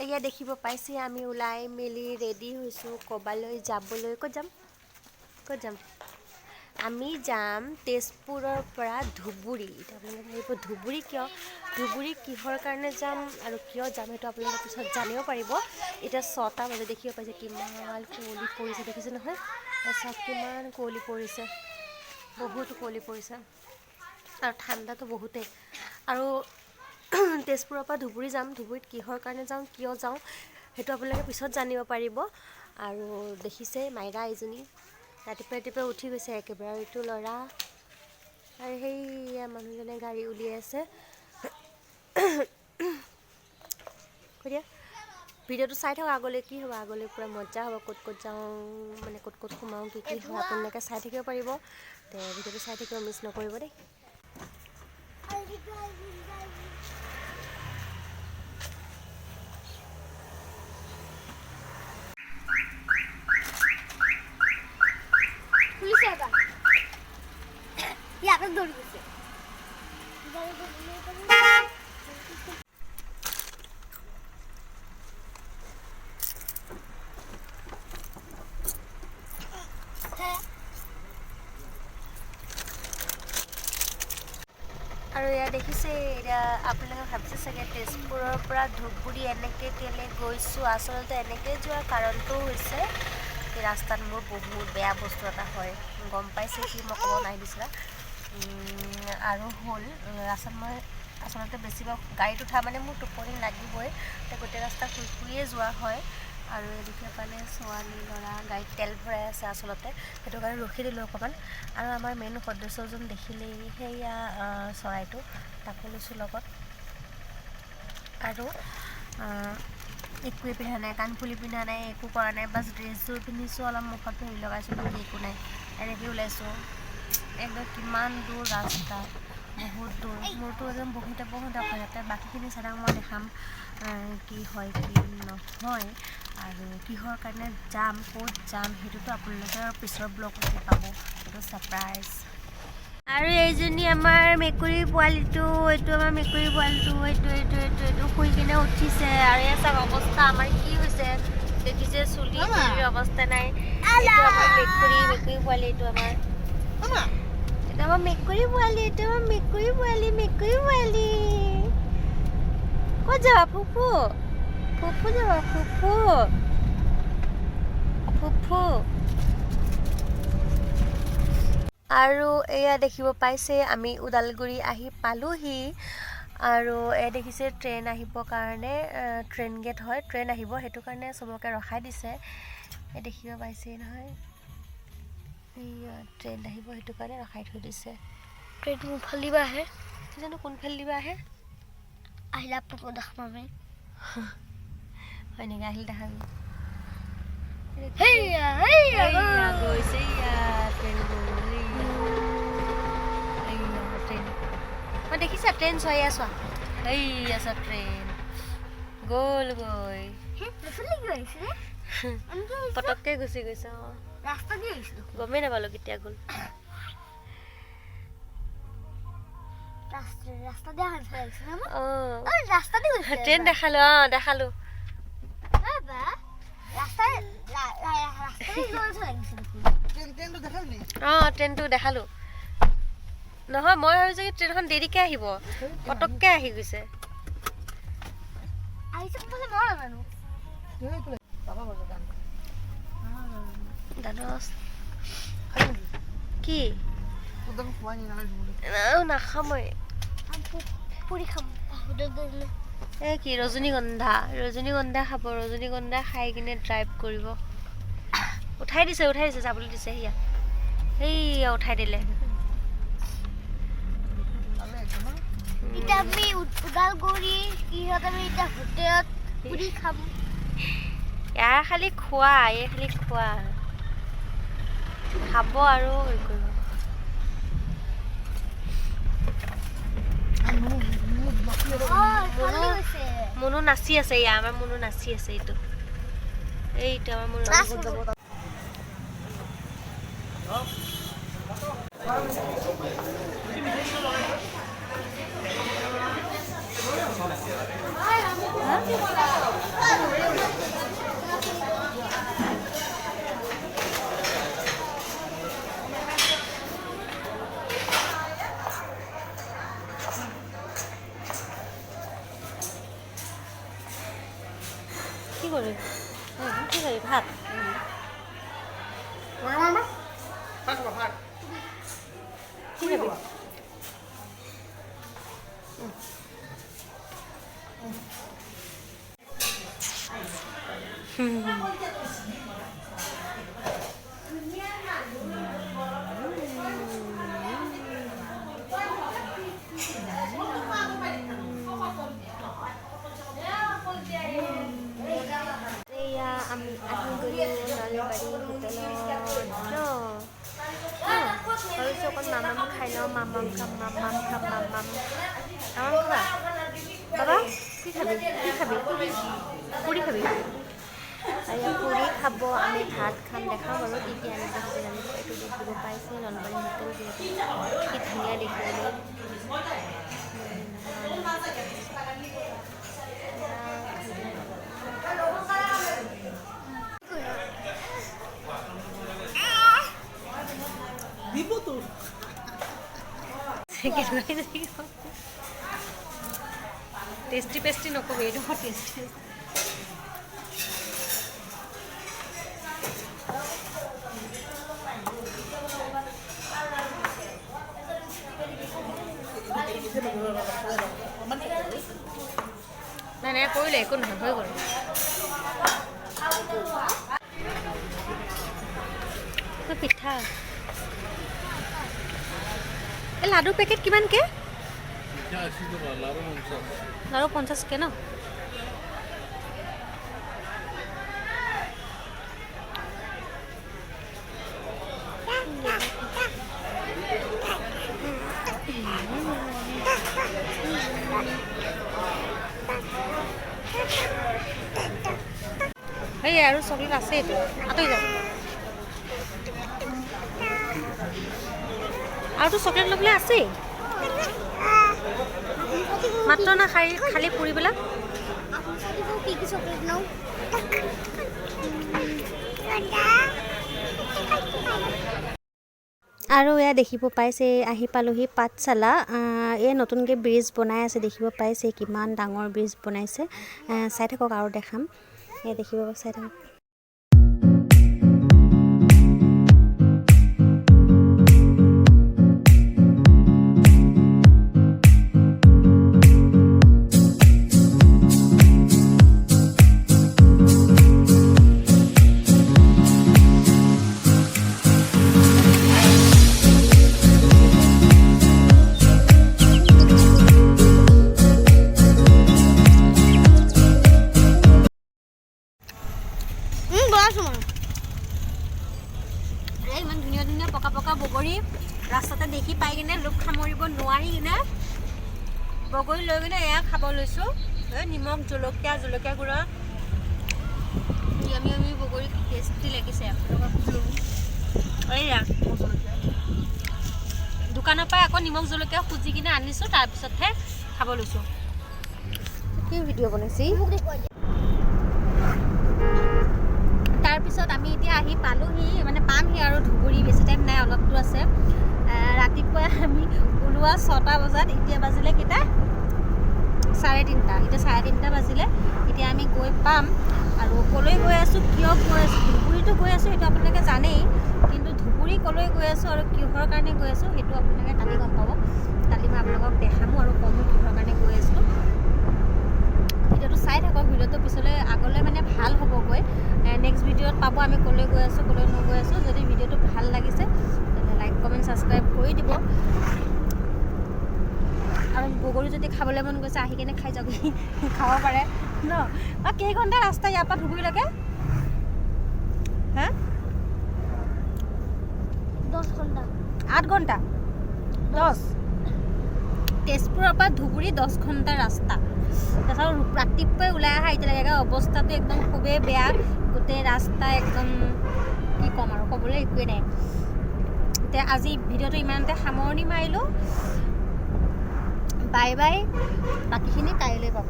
এয়া দেখিব পাইছে আমি ওলাই মেলি ৰেডি হৈছোঁ ক'বালৈ যাবলৈ। ক'ত যাম আমি যাম তেজপুৰৰ পৰা ধুবুৰী। এতিয়া আপোনালোকে ভাবিব ধুবুৰী কিয়, ধুবুৰী কিহৰ কাৰণে যাম আৰু কিয় যাম সেইটো আপোনালোকে পিছত জানিব পাৰিব। এতিয়া 6টা বাজে দেখিব পাইছে কিমান কুঁৱলী পৰিছে, দেখিছে নহয়? চাওক কিমান কুঁৱলী পৰিছে, বহুত কুঁৱলী পৰিছে আৰু ঠাণ্ডাটো বহুতেই। আৰু তেজপুৰৰ পৰা ধুবুৰী যাম, ধুবুৰীত কিহৰ কাৰণে যাওঁ কিয় যাওঁ সেইটো আপোনালোকে পিছত জানিব পাৰিব। আৰু দেখিছে মাইৰা এজনী ৰাতিপুৱা উঠি গৈছে একেবাৰে, আৰু এইটো ল'ৰা আৰু সেইয়া মানুহজনে গাড়ী উলিয়াই আছে। দিয়া ভিডিঅ'টো চাই থাকক, আগলৈ কি হ'ব, আগলৈ পূৰা মজা হ'ব। ক'ত যাওঁ মানে ক'ত সোমাওঁ কি হয় আপোনালোকে চাই থাকিব পাৰিব। তে ভিডিঅ'টো চাই থাকিব, মিছ নকৰিব দেই। দৌৰি গৈছে আৰু এয়া দেখিছে, এতিয়া আপোনালোকে ভাবিছে চাগে তেজপুৰৰ পৰা ধুবুৰী এনেকৈ কেলৈ গৈছোঁ। আচলতে এনেকৈ যোৱাৰ কাৰণটো হৈছে ৰাস্তাত মোৰ বহুত বেয়া বস্তু এটা হয়, গম পাইছে কি মই ক'ব নাই বিচৰা। আৰু হ'ল ৰাস্তাত মই আচলতে বেছিভাগ গাড়ীত উঠা মানে মোৰ টোপনি লাগিবই, গোটেই ৰাস্তা শুই যোৱা হয়। আৰু এদিকে পালে ছোৱালী ল'ৰা গাড়ীত তেল ভৰাই আছে, আচলতে সেইটো কাৰণে ৰখি দিলোঁ অকণমান। আৰু আমাৰ মেইন সদস্যজন দেখিলেই সেয়া চৰাইটো, তাকো লৈছোঁ লগত। আৰু একোৱে পিন্ধা নাই, কাণফুলি পিন্ধা নাই, একো কৰা নাই, বাছ ড্ৰেছযোৰ পিন্ধিছোঁ, অলপ মুখত হেৰি লগাইছোঁ, বাকী একো নাই। এনেকৈ ওলাইছোঁ। একদম কিমান দূৰ ৰাস্তা, বহুত দূৰ। মোৰতো একদম বহুতে অসমতে বাকীখিনি চাই মই দেখাম কি হয় কি নহয়, আৰু কিহৰ কাৰণে যাম, ক'ত যাম সেইটোতো আপোনালোকে পিছৰ ব্লগতে পাব, সেইটো ছাৰপ্ৰাইজ। আৰু এইজনী আমাৰ মেকুৰী পোৱালিটো, এইটো আমাৰ মেকুৰী পোৱালিটো, এইটো শুই কিনে উঠিছে। আৰু এই চাওক অৱস্থা আমাৰ কি হৈছে, দেখিছে চুলি অৱস্থা নাই। এইটো আমাৰ মেকুৰী পোৱালি, এইটো আমাৰ মেকুৰী পোৱালি, মেকুৰী পোৱালি। ক'ত যাবা ফুফু যাবা ফুফু। আৰু এয়া দেখিব পাইছে আমি ওদালগুৰি আহি পালোহি। আৰু দেখিছে ট্ৰেইন আহিবৰ কাৰণে, ট্ৰেইন গেট হয়, ট্ৰেইন আহিব সেইটো কাৰণে চবকে ৰখাই দিছে। দেখিব পাইছেই নহয়, ট্ৰেইন আহিব সেইটো কাৰণে ৰখাই থৈ দিছে। ট্ৰেইন কোনফালে দিবা আহে জানো, কোনফালে দিবা আহে, আহিলে আপোনালোকক দেখাম আমি। হয় নেকি, আহিলে দেখাবি। গৈছে ট্ৰেইন, মই দেখিছা ট্ৰেইন চাই আছোৱা, আছা ট্ৰেইন গ'লগৈ, পটককৈ গুচি গৈছে। গমেই নাপালোঁ কেতিয়া গ'ল। ট্ৰেইন দেখালো, দেখালো। ট্ৰেইনটো দেখালো নহয়, মই ভাবিছোঁ কি ট্ৰেইনখন দেৰিকৈ আহিব, পটককৈ আহি গৈছে। কি নাখাম মই, কি ৰজনীগন্ধা খাব, ৰজনীগন্ধা খাই কিনে ড্ৰাইভ কৰিব। উঠাই দিছে যাবলৈ দিছে, সেয়া উঠাই দিলে। ইয়াৰ খালি খোৱা, খাব আৰু হেৰি কৰিব। মুনু নাচি আছে, আমাৰ মুনু নাচি আছে। এইটো আমাৰ মুনু কি কৰিবি কি খাবি ভাত কি খাবি আমি গ'লো নলবাৰী হোটেলত ভাবিছোঁ অকণ মামাম খাই লওঁ মামাম খাম খাবা বাবা কি খাবি পুৰি খাবি আৰু পুৰি খাব আমি ভাত খাম দেখাওঁ বাৰু কি কি আনিব জানিব এইটো দেখিব পাইছে নলবাৰী হোটেল যিহেতু কি ধুনীয়া দেখিবলৈ টেষ্টি পেষ্টি নকবি এইটো টেষ্টি নাই নাই কৰিলে একো নহয় হৈ গ'ল পিঠা এই লাডু পেকেট কিমানকে লাড়ু 50কে ন এই আৰু চকলেট আছে এইটো আঁতৰি যাওক আৰুতো চকলেট ল'বলৈ আছেই মাত্ৰ না খালি পুৰিবিলাক কি কি চকলেট লওঁ আৰু এয়া দেখিব পাইছে আহি পালোহি পাঠশালা এই নতুনকৈ ব্ৰিজ বনাই আছে দেখিব পাইছে কিমান ডাঙৰ ব্ৰিজ বনাইছে চাই থাকক আৰু দেখাম এয়া দেখিব চাই থাকক ইমান ধুনীয়া ধুনীয়া পকা পকা বগৰী ৰাস্তাতে দেখি পাই কিনে লোক সামৰিব নোৱাৰি কিনে বগৰী লৈ কিনে এয়া খাব লৈছোঁ নিমখ জলকীয়া গুড়া আমি বগৰী টেষ্টি লাগিছে এয়া দোকানৰ পৰা আকৌ নিমখ জলকীয়া খুজি কিনে আনিছোঁ তাৰপিছতহে খাব লৈছোঁ কি ভিডিঅ' বনাইছি তাৰপিছত আমি এতিয়া আহি পালোহি মানে পামহি আৰু ধুবুৰী বেছি টাইম নাই অলপ দূৰ আছে ৰাতিপুৱা আমি ওলোৱা 6টা বজাত এতিয়া বাজিলে কেইটা 3:30 এতিয়া 3:30 বাজিলে এতিয়া আমি গৈ পাম আৰু কলৈ গৈ আছোঁ কিয় গৈ আছোঁ ধুবুৰীতো গৈ আছোঁ সেইটো আপোনালোকে জানেই কিন্তু ধুবুৰী কলৈ গৈ আছোঁ আৰু কিহৰ কাৰণে গৈ আছোঁ সেইটো আপোনালোকে কালি গম পাব কালি মই আপোনালোকক দেখামো আৰু কমো কিহৰ কাৰণে গৈ আছোঁ ভিডিঅ'টো চাই থাকক ভিডিঅ'টো পিছলৈ আগলৈ মানে ভাল হ'বগৈ নেক্সট ভিডিঅ'ত পাব আমি কলৈ গৈ আছোঁ কলৈ নগৈ আছোঁ যদি ভিডিঅ'টো ভাল লাগিছে তেতিয়াহ'লে লাইক কমেণ্ট ছাবস্ক্ৰাইব কৰি দিব আৰু বগৰী যদি খাবলৈ মন গৈছে আহি কিনে খাই যাওক খাব পাৰে ন কেইঘণ্টা ৰাস্তা ইয়াৰ পৰা ধুবুৰীলৈকে হা 10 ঘণ্টা 8 ঘণ্টা 10 তেজপুৰৰ পৰা ধুবুৰী 10 ঘণ্টা ৰাস্তা তাৰপিছত ৰাতিপুৱাই ওলাই অহা এতিয়ালৈকে অৱস্থাটো একদম খুবেই বেয়া গোটেই ৰাস্তা একদম কি ক'ম আৰু ক'বলৈ একোৱেই নাই এতিয়া আজি ভিডিঅ'টো ইমানতে সামৰণি মাৰিলোঁ বাই বাই বাকীখিনি কাইলৈ পাব